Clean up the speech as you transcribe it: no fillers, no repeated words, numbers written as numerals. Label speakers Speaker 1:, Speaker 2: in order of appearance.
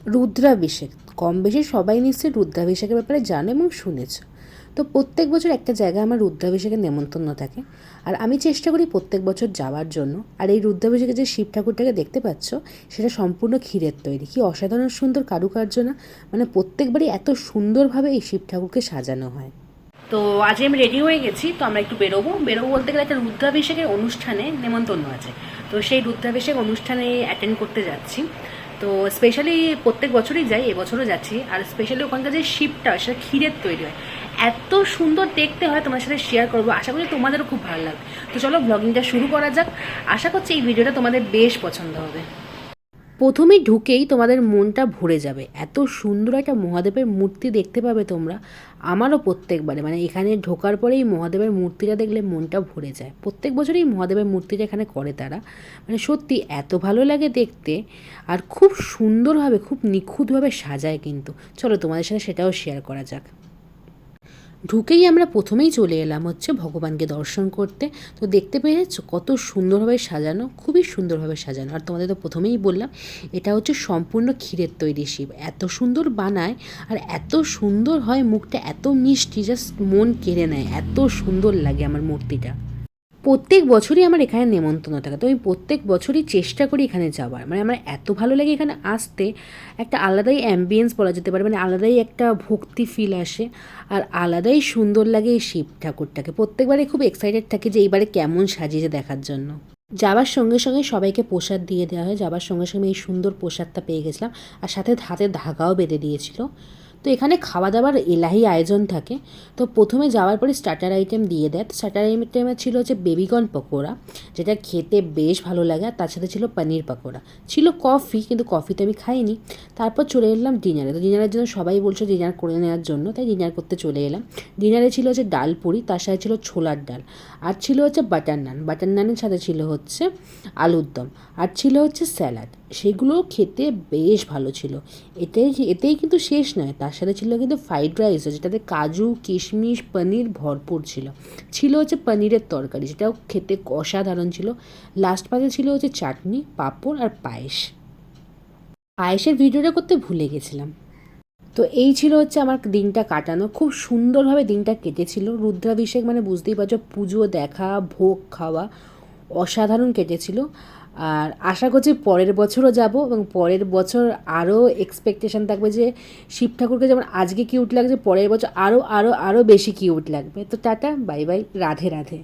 Speaker 1: রুদ্রাভিষেক কম বেশি সবাই নিশ্চয়ই রুদ্রাভিষেকের ব্যাপারে জানো এবং শুনেছ। তো প্রত্যেক বছর একটা জায়গায় আমার রুদ্রাভিষেকের নেমন্তন্ন থাকে, আর আমি চেষ্টা করি প্রত্যেক বছর যাওয়ার জন্য। আর এই রুদ্রাভিষেকে যে শিব ঠাকুরটাকে দেখতে পাচ্ছ, সেটা সম্পূর্ণ ক্ষীরের তৈরি। কি অসাধারণ সুন্দর কারুকার্য না! মানে প্রত্যেকবারই এত সুন্দরভাবে এই শিব ঠাকুরকে সাজানো হয়। তো আজ আমি রেডি হয়ে গেছি, তো আমরা একটু বেরোবো বলতে গেলে একটা রুদ্রাভিষেকের অনুষ্ঠানে নেমন্তন্ন আছে। তো সেই রুদ্রাভিষেক অনুষ্ঠানে অ্যাটেন্ড করতে যাচ্ছি। তো স্পেশালি প্রত্যেক বছরই যাই, এবছরও যাচ্ছি। আর স্পেশালি ওখানকার যে শিবটা সেটা ক্ষীরের তৈরি হয়, এত সুন্দর দেখতে হয়। তোমার সাথে শেয়ার করবো, আশা করি তোমাদেরও খুব ভালো লাগবে। তো চলো ব্লগিংটা শুরু করা যাক। আশা করছি এই ভিডিওটা তোমাদের বেশ পছন্দ হবে। প্রথমেই ঢুকেই তোমাদের মনটা ভরে যাবে, এত সুন্দর একটা মহাদেবের মূর্তি দেখতে পাবে তোমরা। আমারও প্রত্যেকবারে মানে এখানে ঢোকার পরেই মহাদেবের মূর্তিটা দেখলে মনটা ভরে যায়। প্রত্যেক বছরই মহাদেবের মূর্তিটা এখানে করে তারা, মানে সত্যি এত ভালো লাগে দেখতে। আর খুব সুন্দরভাবে, খুব নিখুঁতভাবে সাজায় কিন্তু। চলো তোমাদের সাথে সেটাও শেয়ার করা যাক। ঢুকেই আমরা প্রথমেই চলে এলাম হচ্ছে ভগবানকে দর্শন করতে। তো দেখতে পেয়েছ কত সুন্দরভাবে সাজানো, খুবই সুন্দরভাবে সাজানো। আর তোমাদের তো প্রথমেই বললাম এটা হচ্ছে সম্পূর্ণ ক্ষীরের তৈরি শিব। এত সুন্দর বানায় আর এত সুন্দর হয়, মুখটা এত মিষ্টি, জাস্ট মন কেড়ে নেয়। এত সুন্দর লাগে আমার মূর্তিটা। প্রত্যেক বছরই আমার এখানে নেমন্তন্ন থাকে, তো আমি প্রত্যেক বছরই চেষ্টা করি এখানে যাওয়ার। মানে আমার এত ভালো লাগে এখানে আসতে, একটা আলাদাই অ্যাম্বিয়েন্স বলা যেতে পারে, মানে আলাদাই একটা ভক্তি ফিল আসে। আর আলাদাই সুন্দর লাগে এই শিব ঠাকুরটাকে। প্রত্যেকবারে খুব এক্সাইটেড থাকি যে এইবারে কেমন সাজিয়েছে দেখার জন্য। যাওয়ার সঙ্গে সঙ্গে সবাইকে প্রসাদ দিয়ে দেওয়া হয়। যাওয়ার সঙ্গে সঙ্গে এই সুন্দর প্রসাদটা পেয়ে গেছিলাম, আর সাথে হাতে ধাগাও বেঁধে দিয়েছিল। তো এখানে খাওয়া দাওয়ার এলাহি আয়োজন থাকে। তো প্রথমে যাওয়ার পরে স্টার্টার আইটেম দিয়ে দেয়। তো স্টার্টার আইটেমে ছিল হচ্ছে বেবিকর্ন পকোড়া, যেটা খেতে বেশ ভালো লাগে। আর তার সাথে ছিল পনির পকোড়া, ছিল কফি, কিন্তু কফিতে আমি খাইনি। তারপর চলে এলাম ডিনারে। তো ডিনারের জন্য সবাই বলছে ডিনার করে নেওয়ার জন্য, তাই ডিনার করতে চলে এলাম। ডিনারে ছিল হচ্ছে ডাল পুরি, তার সাথে ছিল ছোলার ডাল, আর ছিল হচ্ছে বাটার নান। বাটার নানের সাথে ছিল হচ্ছে আলুর দম, আর ছিল হচ্ছে স্যালাড। সেগুলো খেতে বেশ ভালো ছিল। এতেই কিন্তু শেষ নয়, তার সাথে ছিল কিন্তু ফ্রাইড রাইসও, যেটাতে কাজু কিশমিশ পনির ভরপুর ছিল। ছিল হচ্ছে পনিরের তরকারি, যেটাও খেতে অসাধারণ ছিল। লাস্ট পাতে ছিল হচ্ছে চাটনি, পাঁপড় আর পায়েস। পায়েসের ভিডিওটা করতে ভুলে গেছিলাম। তো এই ছিল হচ্ছে আমার দিনটা কাটানো। খুব সুন্দরভাবে দিনটা কেটেছিল। রুদ্রাভিষেক মানে বুঝতেই পারছো, পুজো দেখা, ভোগ খাওয়া, অসাধারণ কেটেছিল। আর আশা করছি পরের বছরও যাব, এবং পরের বছর আরও এক্সপেকটেশান থাকবে যে শিব ঠাকুরকে যেমন আজকে কিউট লাগছে, পরের বছর আরও আরও আরও বেশি কিউট লাগবে। তো tata, bye bye, Radhe Radhe.